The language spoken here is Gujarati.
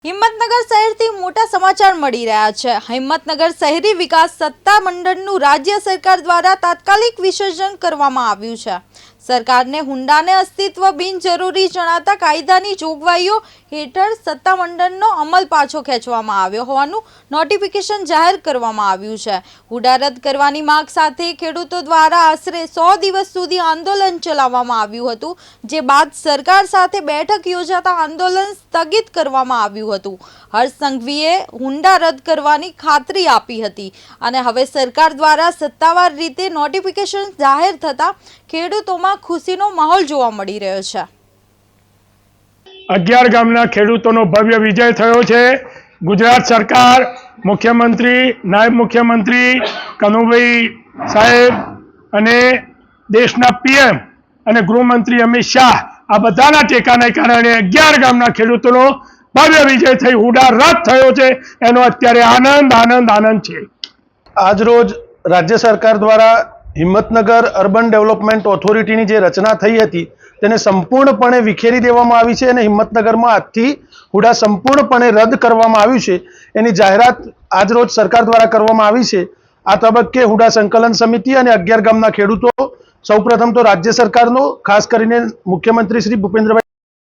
હિંમતનગર શહેરથી મોટા સમાચાર મળી રહ્યા છે। હિંમતનગર શહેરી વિકાસ સત્તા મંડળનું રાજ્ય સરકાર દ્વારા તાત્કાલિક વિસર્જન કરવામાં આવ્યું છે। સરકારને હુંડાને અસ્તિત્વ બિનજરૂરી જણાતા કાયદાની જોગવાઈઓ હેઠળ સત્તા મંડળનો અમલ પાછો ખેંચવામાં આવ્યો હોવાનું નોટિફિકેશન જાહેર કરવામાં આવ્યું છે। હુંડા રદ કરવાની માંગ સાથે ખેડૂતો દ્વારા આશરે 100 દિવસ સુધી આંદોલન ચલાવવામાં આવ્યું હતું, જે બાદ સરકાર સાથે બેઠક યોજાતા આંદોલન સ્થગિત કરવામાં આવ્યું હતું। હર્ષ સંઘવીએ હુંડા રદ કરવાની ખાતરી આપી હતી અને હવે સરકાર દ્વારા સત્તાવાર રીતે નોટિફિકેશન જાહેર થતા ખેડૂતોમાં ખુશીનો માહોલ જોવા મળી રહ્યો છે। 11 ગામના ખેડૂતોનો ભવ્ય વિજય થયો છે। ગુજરાત સરકાર, મુખ્યમંત્રી, નાયબ મુખ્યમંત્રી કનુભાઈ સાહેબ અને દેશના પીએમ અને ગૃહમંત્રી અમિત શાહ આ બધાના ટેકાને કારણે 11 ગામના ખેડૂતોનો ભવ્ય વિજય થઈ હુંડા રદ થયો છે। એનો અત્યારે આનંદ છે। આજરોજ રાજ્ય સરકાર દ્વારા હિંમતનગર અર્બન ડેવલપમેન્ટ ઓથોરિટીની જે રચના થઈ હતી તેને સંપૂર્ણપણે વિખેરી દેવામાં આવી છે અને હિંમતનગરમાં આજથી હુંડા સંપૂર્ણપણે રદ કરવામાં આવ્યું છે। એની જાહેરાત આજરોજ સરકાર દ્વારા કરવામાં આવી છે। આ તબક્કે હુંડા સંકલન સમિતિ અને 11 ગામના ખેડૂતો સૌપ્રથમ તો રાજ્ય સરકારનો, ખાસ કરીને મુખ્યમંત્રી શ્રી ભૂપેન્દ્રભાઈ